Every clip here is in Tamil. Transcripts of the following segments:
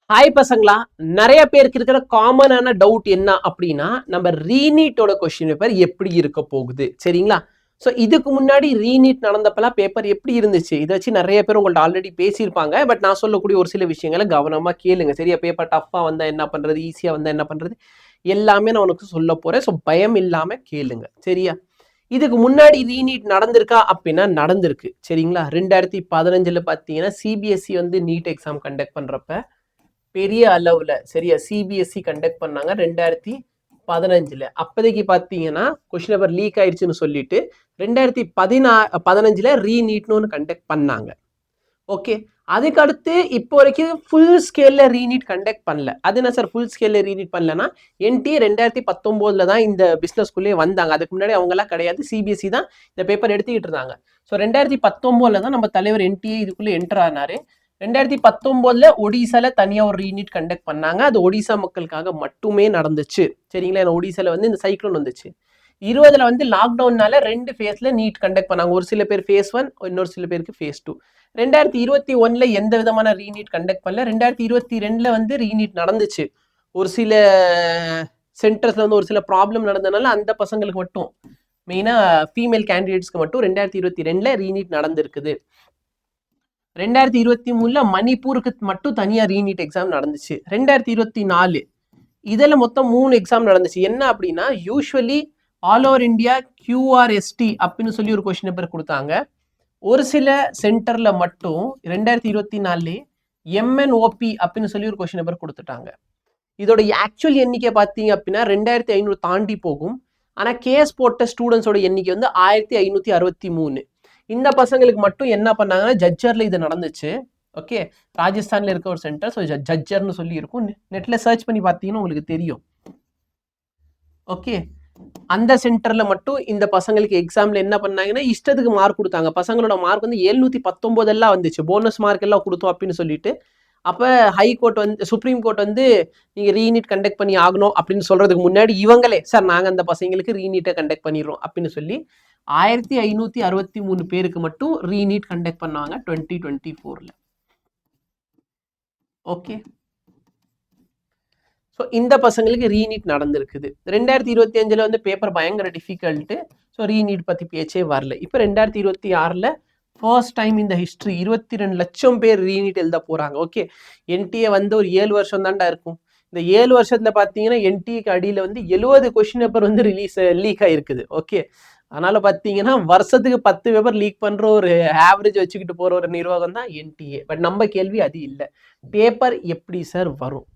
ஹாய் பசங்களா, நிறைய பேருக்கு இருக்கிற காமனான டவுட் என்ன அப்படின்னா, நம்ம ரீநீட்டோட கொஸ்டின் பேப்பர் எப்படி இருக்க போகுது சரிங்களா? ஸோ இதுக்கு முன்னாடி ரீநீட் நடந்தப்பெல்லாம் பேப்பர் எப்படி இருந்துச்சு இதை வச்சு நிறைய பேர் உங்கள்ட்ட ஆல்ரெடி பேசியிருப்பாங்க. பட் நான் சொல்லக்கூடிய ஒரு சில விஷயங்களை கவனமா கேளுங்க சரியா? பேப்பர் டஃப்பா வந்தா என்ன பண்றது, ஈஸியா வந்தா என்ன பண்றது, எல்லாமே நான் உனக்கு சொல்ல போறேன். ஸோ பயம் இல்லாம கேளுங்க சரியா? இதுக்கு முன்னாடி ரீநீட் நடந்திருக்கா அப்படின்னா நடந்திருக்கு சரிங்களா? 2015 பார்த்தீங்கன்னா சிபிஎஸ்சி வந்து நீட் எக்ஸாம் கண்டக்ட் பண்றப்ப பெரிய அளவுல சரியா சிபிஎஸ்சி கண்டக்ட் பண்ணாங்க 2015. அப்போதைக்கு பார்த்தீங்கன்னா கொஸ்டின் பேப்பர் லீக் ஆயிடுச்சுன்னு சொல்லிட்டு 2015 ரீநீட்னு ஒன்று கண்டக்ட் பண்ணாங்க. ஓகே, அதுக்கு அடுத்து இப்போ வரைக்கும் ஃபுல் ஸ்கேல்ல ரீநீட் கண்டக்ட் பண்ணல. அது என்ன சார் ஃபுல் ஸ்கேல்ல ரீநீட் பண்ணலன்னா, என்டிஏ 2019 தான் இந்த பிசினஸ்குள்ளேயே வந்தாங்க. அதுக்கு முன்னாடி அவங்கெல்லாம் கிடையாது, சிபிஎஸ்சி தான் இந்த பேப்பர் எடுத்துக்கிட்டு இருந்தாங்க. ஸோ 2019 தான் நம்ம தலைவர் என்டிஏ இதுக்குள்ளே என்டர் ஆனாரு. 2019 ஒடிசால தனியா ஒரு ரீநீட் கண்டக்ட் பண்ணாங்க. அது ஒடிசா மக்களுக்காக மட்டுமே நடந்துச்சு சரிங்களா? ஒடிசால வந்து இந்த சைக்ளோன் வந்துச்சு. 20 வந்து லாக்டவுன்னால 2 ஃபேஸ்ல நீட் கண்டக்ட் பண்ணாங்க. ஒரு சில பேர் ஃபேஸ் 1, இன்னொரு சில பேருக்கு ஃபேஸ் 2. 2021 எந்த விதமான ரீநீட் கண்டக்ட் பண்ணல. 2022 வந்து ரீநீட் நடந்துச்சு. ஒரு சில சென்டர்ஸ்ல வந்து ஒரு சில ப்ராப்ளம் நடந்ததுனால அந்த பசங்களுக்கு மட்டும், மெயினா ஃபீமேல் கேண்டிடேட்ஸ்க்கு மட்டும் 2022 ரீநீட் நடந்திருக்குது. 2023 மணிப்பூருக்கு மட்டும் தனியா ரீநீட் எக்ஸாம் நடந்துச்சு. 2024 இதில் மொத்தம் 3 எக்ஸாம் நடந்துச்சு. என்ன அப்படின்னா, usually all over India QRST அப்படின்னு சொல்லி ஒரு கொஸ்டின் பேப்பர் கொடுத்தாங்க. ஒரு சில சென்டர்ல மட்டும் 2024 MNOP அப்படின்னு சொல்லி ஒரு கொஸ்டின் பேப்பர் கொடுத்துட்டாங்க. இதோட ஆக்சுவல் எண்ணிக்கை பார்த்தீங்க அப்படின்னா 2500 தாண்டி போகும். ஆனால் கேஸ் போட்ட ஸ்டூடெண்ட்ஸோட எண்ணிக்கை வந்து 1563. இந்த பசங்களுக்கு மட்டும் என்ன பண்ணாங்கன்னா ஜட்ஜர்ல இது நடந்துச்சு. ஓகே, ராஜஸ்தான்ல இருக்க ஒரு சென்டர். ஸோ ஜட்ஜர்னு சொல்லி இருக்கும், நெட்ல சர்ச் பண்ணி பார்த்தீங்கன்னா உங்களுக்கு தெரியும். ஓகே, அந்த சென்டர்ல மட்டும் இந்த பசங்களுக்கு எக்ஸாம்ல என்ன பண்ணாங்கன்னா இஷ்டத்துக்கு மார்க் கொடுத்தாங்க. பசங்களோட மார்க் வந்து 719 எல்லாம் வந்துச்சு, போனஸ் மார்க் எல்லாம் கொடுத்தோம் அப்படின்னு சொல்லிட்டு. அப்போ ஹைகோர்ட் வந்து, சுப்ரீம் கோர்ட் வந்து நீங்க ரீநீட் கண்டக்ட் பண்ணி ஆகணும் அப்படின்னு சொல்றதுக்கு முன்னாடி இவங்களே சார் நாங்க அந்த பசங்களுக்கு ரீநீட்டை கண்டக்ட் பண்ணிடுறோம் அப்படின்னு சொல்லி 1563 பேருக்கு மட்டும் ரீநீட் கண்டக்ட் பண்ணாங்க 2024. ஓகே, ஸோ இந்த பசங்களுக்கு ரீநீட் நடந்திருக்குது. 2025 வந்து பேப்பர் பயங்கர டிஃபிகல்ட்டு. ஸோ ரீநீட் பற்றி பேச்சே வரல. இப்போ 2026 ஃபர்ஸ்ட் டைம் இந்த ஹிஸ்ட்ரி 22 லட்சம் பேர் ரீநீட் எழுத போகிறாங்க. ஓகே, என்டிஏ வந்து ஒரு 7 வருஷம் தான்டா இருக்கும். இந்த 7 வருஷத்தில் பார்த்தீங்கன்னா என்டிஏக்கு அடியில் வந்து 70 கொஸ்டின் பேப்பர் வந்து லீக் ஆகிருக்குது. ஓகே, அதனால் பார்த்தீங்கன்னா வருஷத்துக்கு 10 பேப்பர் லீக் பண்ணுற ஒரு ஆவரேஜ் வச்சுக்கிட்டு போகிற ஒரு நிர்வாகம் தான் என்டிஏ. பட் நம்ம கேள்வி அது இல்லை, பேப்பர் எப்படி சார் வரும்?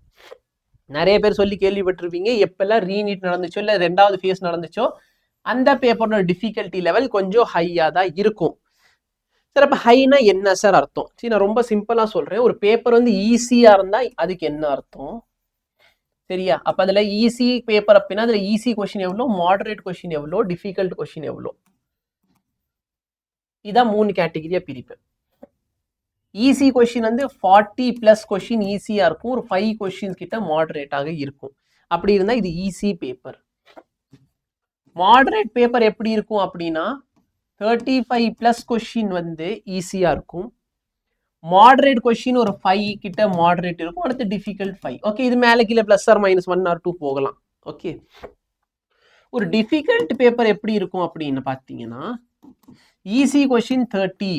நிறைய பேர் சொல்லி கேள்விப்பட்டிருப்பீங்க, எப்பெல்லாம் ரீநீட் நடந்துச்சோ இல்லை 2வது ஃபேஸ் நடந்துச்சோ அந்த பேப்பரோட டிஃபிகல்ட்டி லெவல் கொஞ்சம் ஹையாக தான் இருக்கும். சார் அப்போ ஹைனா என்ன சார் அர்த்தம்? சரி, நான் ரொம்ப சிம்பிளாக சொல்கிறேன். ஒரு பேப்பர் வந்து ஈஸியாக இருந்தால் அதுக்கு என்ன அர்த்தம் சரியா? அப்போ அதில் ஈஸி பேப்பர் அப்படின்னா அதில் ஈஸி கொஸ்டின் எவ்வளோ, மாடரேட் கொஸ்டின் எவ்வளோ, டிஃபிகல்ட் கொஸ்டின் எவ்வளோ, இதான் 3 கேட்டகிரியாக பிரிப்பேன். ஈஸி கொஸ்டின் வந்து 40+ கொஸ்டின் ஈஸியாக இருக்கும், ஒரு 5 கொஸ்டின்ஸ் கிட்ட மாடரேட்டாக இருக்கும். அப்படி இருந்தால் இது ஈஸி பேப்பர். மாடரேட் பேப்பர் எப்படி இருக்கும் அப்படின்னா 35+ கொஸ்டின் வந்து ஈஸியாக இருக்கும், மாடரேட் கொஸ்டின் ஒரு 5 கிட்ட மாடரேட் இருக்கும், அடுத்து டிஃபிகல்ட் 5. ஓகே, இது மேலே கீழே +or -1 or 2 போகலாம். ஓகே, ஒரு டிஃபிகல்ட் பேப்பர் எப்படி இருக்கும் அப்படின்னு பார்த்தீங்கன்னா ஈஸி கொஸ்டின் 30,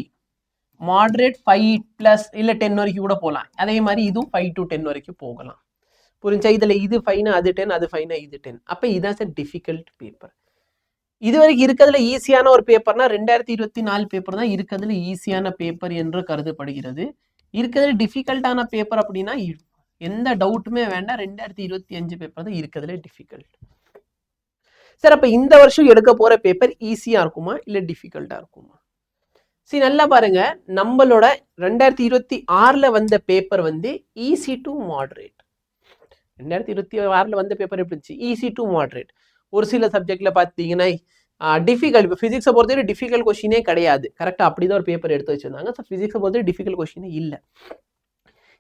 மாடரேட் 5+ இல்லை 10 வரைக்கும் கூட போகலாம். அதே மாதிரி இதுவும் 5 to 10 வரைக்கும் போகலாம். புரிஞ்சா? இதில் இது 5னா அது 10, அது 5னா இது 10. அப்போ இதான் சார் டிஃபிகல்ட் பேப்பர். இது வரைக்கும் இருக்கிறதுல ஈஸியான ஒரு பேப்பர்னா 2024 பேப்பர் தான் இருக்கிறதுல ஈஸியான பேப்பர் என்று கருதப்படுகிறது. இருக்கிறதுல டிஃபிகல்ட்டான பேப்பர் அப்படின்னா எந்த டவுட்டுமே வேண்டாம், 2025 பேப்பர் தான் இருக்கிறதுல டிஃபிகல்ட். சார் அப்போ இந்த வருஷம் எடுக்க போகிற பேப்பர் ஈஸியாக இருக்குமா இல்லை டிஃபிகல்ட்டாக இருக்குமா? சரி, நல்லா பாருங்க, நம்மளோட 2026 வந்த பேப்பர் வந்து ஈஸி டு மாடரேட். 2026 வந்த பேப்பர் எப்படி இருந்துச்சு? Easy to moderate. ஒரு சில சப்ஜெக்ட்ல பார்த்தீங்கன்னா டிஃபிகல்ட், இப்போ ஃபிசிக்ஸை பொறுத்தவரை டிஃபிகல்ட் கொஸ்டினே கிடையாது. கரெக்டாக அப்படி தான் ஒரு பேப்பர் எடுத்து வச்சிருந்தாங்க. ஸோ ஃபிசிக்ஸை பொறுத்தவரை டிஃபிகல்ட் கொஸ்டினே இல்லை,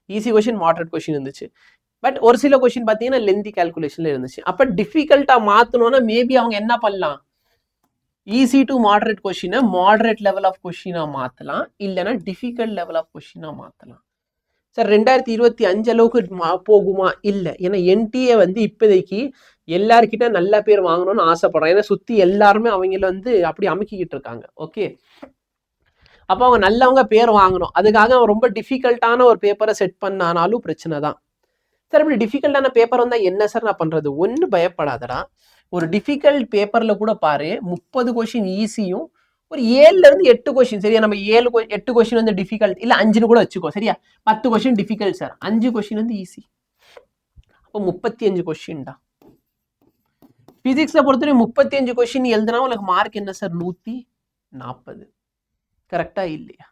ஈஸி கொஸ்டின், மாடரேட் கொஸ்டின் இருந்துச்சு. பட் ஒரு சில கொஸ்டின் பார்த்தீங்கன்னா லென்தி கால்குலேஷன்ல இருந்துச்சு. அப்போ டிஃபிகல்ட்டாக மாற்றணும்னா மேபி அவங்க என்ன பண்ணலாம், ஈஸி டு மாடரேட் கொஸ்டினை மாடரேட் லெவல் ஆஃப் கொஸ்டினாக மாற்றலாம், இல்லைன்னா டிஃபிகல்ட் லெவல் ஆஃப் கொஸ்டினாக மாற்றலாம். சார் 2025 அளவுக்கு போகுமா? இல்லை. ஏன்னா என்டிஏ வந்து இப்போதைக்கு எல்லார்கிட்ட நல்ல பேர் வாங்கணும்னு ஆசைப்படுறான். ஏன்னா சுற்றி எல்லாருமே அவங்கள வந்து அப்படி அமுக்கிக்கிட்டு இருக்காங்க. ஓகே, அப்போ அவங்க நல்லவங்க பேர் வாங்கணும். அதுக்காக அவன் ரொம்ப டிஃபிகல்ட்டான ஒரு பேப்பரை செட் பண்ணானாலும் பிரச்சனை தான். சார் இப்படி டிஃபிகல்ட்டான பேப்பர் வந்தால் என்ன சார் நான் பண்ணுறது? ஒன்றும் பயப்படாதடா. ஒரு டிஃபிகல்ட் பேப்பரில் கூட பாரு 30 கொஷின் ஈஸியும் ஒரு 7லேருந்து 8 கொஷின். சரியா? நம்ம 8 கொஷின் வந்து டிஃபிகல்ட், இல்லை 5ன்னு கூட வச்சுக்கோ. சரியா? 10 கொஷின் டிஃபிகல்ட் சார், 5 கொஷின் வந்து ஈஸி. அப்போ 35 கொஷின்டா. பிசிக்ஸை பொறுத்தவரை 35 கொஷின் எழுதுனா உனக்கு மார்க் என்ன சார்? 140. கரெக்டா இல்லையா?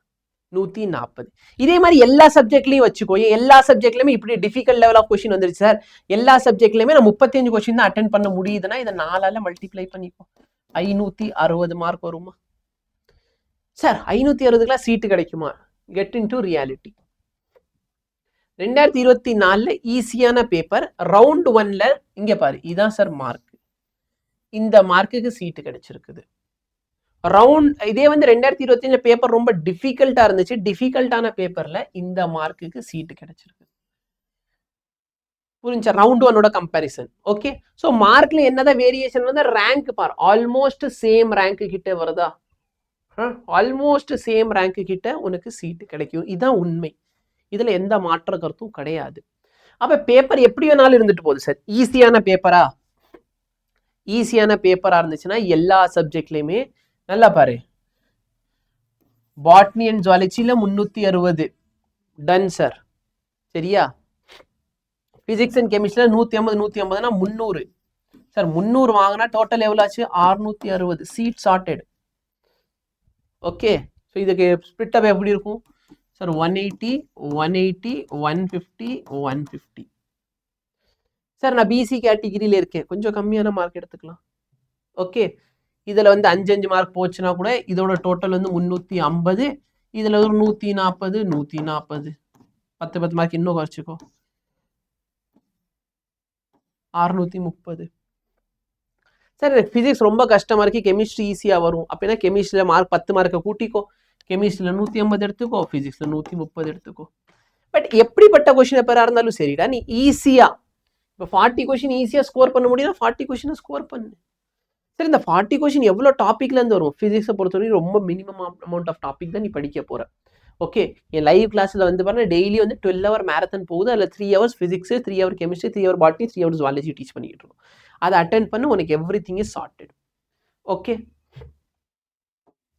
140. இதே மாதிரி எல்லா சப்ஜெக்ட்லையும் வச்சுக்கோ. எல்லா சப்ஜெக்ட்லையுமே இப்படி டிஃபிகல்ட் லெவல் ஆஃப் கொஷின் வந்துருச்சு சார். எல்லா சப்ஜெக்ட்லையுமே நான் 35 கொஷின் தான் அட்டென்ட் பண்ண முடியுதுன்னா இதை 4ஆல மல்டிப்ளை பண்ணிப்போம். 560 மார்க் வருமா சார்? 560க்குலாம் சீட்டு கிடைக்குமா? Get in to reality. 2024 ஈஸியான பேப்பர் ரவுண்ட் 1ல இங்க பாரு, இதான் சார் மார்க். இந்த மார்க்குக்கு சீட்டு கிடைச்சிருக்குது. ரவுண்ட் இதே வந்து 2025 பேப்பர் ரொம்ப டிஃபிகல்ட்டா இருந்துச்சு. டிஃபிகல்ட்டான பேப்பர்ல இந்த மார்க்குக்கு சீட்டு கிடைச்சிருக்கு. புரிஞ்சா? ரவுண்ட் 1ஓட கம்பேரிசன். ஓகே, ஸோ மார்க்ல என்னதான் வேரியேஷன் வந்து ரேங்க் பார், ஆல்மோஸ்ட் சேம் ரேங்க் கிட்ட வருதா? ஆல்மோஸ்ட் சேம் ரேங்க் கிட்ட உனக்கு சீட்டு கிடைக்கும். இதுதான் உண்மை. இதுல எந்த மாற்ற கருத்தும் கிடையாது. அப்ப பேப்பர் எப்படி வேணாலும் இருந்துட்டு போகுது சார். ஈஸியான பேப்பரா? ஈஸியான பேப்பரா இருந்துச்சுன்னா எல்லா சப்ஜெக்ட்லயுமே நல்லா பாரு. பாட்னி அண்ட் ஜுவாலஜில 360 டன் சார். சரியா? பிசிக்ஸ் அண்ட் கெமிஸ்ட்ரியில 150 300 சார். 300 வாங்கினா டோட்டல் எவ்வளோ ஆச்சு? 660. Seat sorted. ஓகே, ஸோ இதுக்கு ஸ்பிட் அப் எப்படி இருக்கும் சார்? 180 180 150 150. சார் நான் பிசி கேட்டகிரியில் இருக்கேன், கொஞ்சம் கம்மியான மார்க் எடுத்துக்கலாம். ஓகே, இதில் வந்து 5 மார்க் போச்சுன்னா கூட இதோட டோட்டல் வந்து 350. இதில் ஒரு 140 140 10 மார்க் இன்னும் குறைச்சிக்கோ, 630. சார் எனக்கு ஃபிசிக்ஸ் ரொம்ப கஷ்டமாக இருக்குது, கெமிஸ்ட்ரி ஈஸியாக வரும் அப்படின்னா கெமிஸ்ட்ரியில் மார்க் 10 மார்க்கை கூட்டிக்கோ. கெமிஸ்ட்ரியில் 150 எடுத்துக்கோ, ஃபிசிக்ஸில் 130 எடுத்துக்கோ. பட் எப்படிப்பட்ட கொஷின் பேப்பராக இருந்தாலும் சரிடா, நீ ஈஸியாக இப்போ 40 கொஷின் ஈஸியாக ஸ்கோர் பண்ண முடியும்னா 40 கொஷினை ஸ்கோர் பண்ணு. சரி, இந்த 40 கொஷின் எவ்வளோ டாப்பிக்லேருந்து வரும்? ஃபிசிக்ஸை பொறுத்தவரைக்கும் ரொம்ப மினிமம் அமௌண்ட் ஆஃப் டாபிக் தான் நீ படிக்க போகிற. ஓகே, என் லைவ் கிளாஸில் வந்து பாருங்க டெய்லி வந்து 12 ஹவர் மேரத்தன் போகுது. அதில் 3 hours physics, 3 hour chemistry, 3 hour botany, 3 hours zoology teach பண்ணிக்கிட்டு இருக்கோம். அதை அட்டென்ட் பண்ணு, உனக்கு everything is sorted. Okay,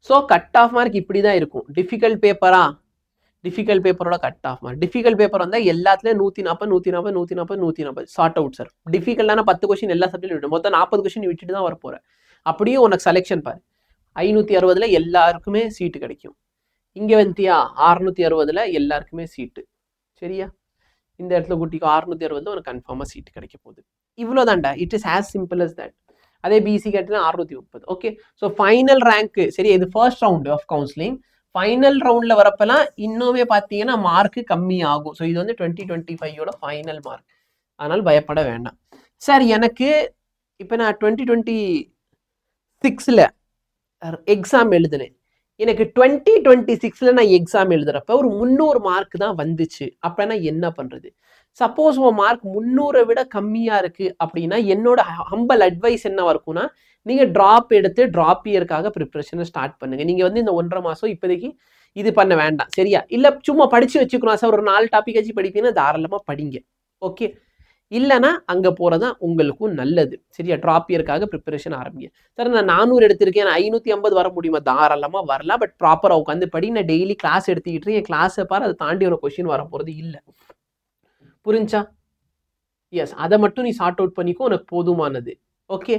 so cut off mark இப்படி தான் இருக்கும். டிஃபிகல்ட் பேப்பரா? டிஃபிகல்ட் பேப்பரோட cut off mark. Difficult paper வந்தால் எல்லாத்துலேயும் 140 140 140 140 சார்ட் அவுட் சார். டிஃபிகல்ட்டான 10 கொஸ்டின் எல்லா சப்ஜெக்டும் விட்டு மொத்தம் 40 கொஸ்டின் விட்டுட்டு தான் வரப்போற. அப்படியும் உனக்கு செலெக்ஷன் பாரு, 560ல் எல்லாருக்குமே சீட்டு கிடைக்கும். இங்கே வந்துட்டியா 660ல் எல்லாருக்குமே சீட்டு. சரியா? இந்த இடத்துல கூட்டிக்கோ, 660 உனக்கு கன்ஃபார்மாக சீட்டு கிடைக்க போகுது. இவ்வளோதான்டா. It is as simple as that. அதே பிசி கேட்டீங்கன்னா 630. ஓகே, ஸோ ஃபைனல் ரேங்க்கு சரி, இது first round of counselling. Final ரவுண்டில் வரப்பெல்லாம் இன்னுமே பார்த்தீங்கன்னா மார்க்கு கம்மி ஆகும். ஸோ இது வந்து 2025ஓட ஃபைனல் மார்க், அதனால் பயப்பட வேண்டாம். சார் எனக்கு இப்போ நான் 2026ல் எக்ஸாம் எழுதுனேன். எனக்கு 2026ல் நான் எக்ஸாம் எழுதுறப்ப ஒரு 300 மார்க் தான் வந்துச்சு. அப்படின்னா என்ன பண்ணுறது? சப்போஸ் உன் மார்க் 300 விட கம்மியாக இருக்குது அப்படின்னா என்னோட ஹம்பல் அட்வைஸ் என்னவா இருக்கும்னா, நீங்கள் ட்ராப் எடுத்து ட்ராப் இயருக்காக ப்ரிப்ரேஷனை ஸ்டார்ட் பண்ணுங்கள். நீங்கள் வந்து இந்த 1.5 மாதம் இப்போதைக்கு இது பண்ண வேண்டாம். சரியா? இல்லை சும்மா படித்து வச்சுக்கணும் சார், ஒரு 4 டாபிக் வச்சு படிப்பீங்கன்னா தாராளமாக படிங்க. ஓகே, இல்லைனா அங்கே போகிறது தான் உங்களுக்கும் நல்லது. சரியா? ட்ராப் இயருக்காக ப்ரிப்பரேஷன் ஆரம்பிங்க. சார் நான் 400 எடுத்திருக்கேன், நான் 550 வர முடியுமா? தாராளமாக வரலாம். பட் ப்ராப்பராக உட்காந்து படி. நான் டெய்லி கிளாஸ் எடுத்துக்கிட்டு என் கிளாஸை பாரு, அதை தாண்டி ஒரு கொஸ்டின் வர போகிறது இல்லை. புரிஞ்சா? எஸ், அதை மட்டும் நீ சார்ட் அவுட் பண்ணிக்கோ, உனக்கு போதுமானது. ஓகே,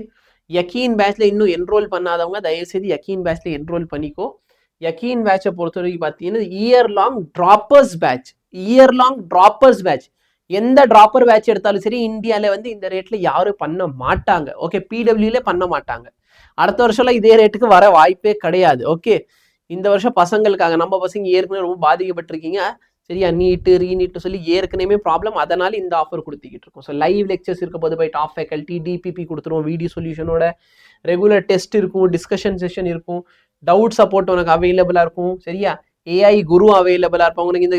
யக்கீன் பேட்ச்ல இன்னும் என்ரோல் பண்ணாதவங்க தயவுசெய்து யக்கீன் பேட்ச்ல என்ரோல் பண்ணிக்கோ. யக்கீன் பேட்சை பொறுத்த வரைக்கும் பார்த்தீங்கன்னா year long droppers batch. Year long droppers batch. எந்த ட்ராப்பர் பேட்ச் எடுத்தாலும் சரி இந்தியாவில் வந்து இந்த ரேட்ல யாரும் பண்ண மாட்டாங்க. ஓகே, பிடபிள்யூல பண்ண மாட்டாங்க. அடுத்த வருஷம்லாம் இதே ரேட்டுக்கு வர வாய்ப்பே கிடையாது. ஓகே, இந்த வருஷம் பசங்களுக்காக, நம்ம பசங்க ஏற்கனவே ரொம்ப பாதிக்கப்பட்டிருக்கீங்க. சரியா? நீட்டு ரீநீட்டு சொல்லி ஏற்கனவே ப்ராப்ளம், அதனால இந்த ஆஃபர் கொடுத்துக்கிட்டு இருக்கோம். ஸோ லைவ் லெக்சர்ஸ் இருக்க போது பை டாப் ஃபேக்கல்ட்டி, டிபிபி கொடுத்துருவோம், வீடியோ சொல்யூஷனோட ரெகுலர் டெஸ்ட் இருக்கும், டிஸ்கஷன் செஷன் இருக்கும், டவுட் சப்போர்ட் உனக்கு அவைலபிளாக இருக்கும். சரியா? ஏஐ குரு அவைலபிளாக இருப்பாங்க. உனக்கு இந்த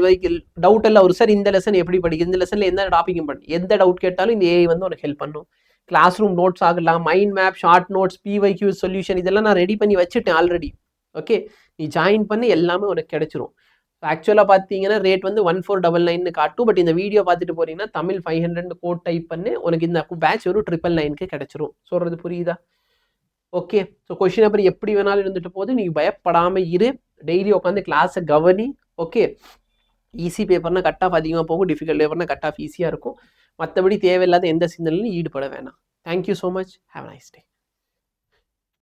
டவுட் எல்லாம் ஒரு சார் இந்த லெசன் எப்படி படிக்குது, இந்த லெசனில் எந்த டாப்பிக்கும் படி, எந்த டவுட் கேட்டாலும் இந்த ஏஐ வந்து உனக்கு ஹெல்ப் பண்ணும். கிளாஸ் ரூம் நோட்ஸ் ஆகலாம், mind map, short notes, PYQ solution, இதெல்லாம் நான் ரெடி பண்ணி வச்சுட்டேன் ஆல்ரெடி. ஓகே, நீ ஜாயின் பண்ணி எல்லாமே உனக்கு கிடைச்சிரும். ஆக்சுவலாக பார்த்தீங்கன்னா ரேட் வந்து 1499 காட்டும். பட் இந்த வீடியோ பார்த்துட்டு போறீங்கன்னா தமிழ் 500 கோட் டைப் பண்ணி உனக்கு இந்த பேட்ச் ஒரு 999க்கு கிடைச்சிரும். சொல்றது புரியுதா? ஓகே, ஸோ கொஷின் பேப்பர் எப்படி வேணாலும் இருந்துட்டு போது, நீ பயப்படாமல் இரு, டெய்லி உட்காந்து கிளாஸை கவனி. ஓகே, ஈஸி பேப்பர்னா கட் ஆஃப் அதிகமாக போகும், டிஃபிகல்ட் பேப்பர்னா கட் ஆஃப் ஈஸியாக இருக்கும். மற்றபடி தேவையில்லாத எந்த சிந்தனையும் ஈடுபட வேணாம். Thank you so much, have nice day.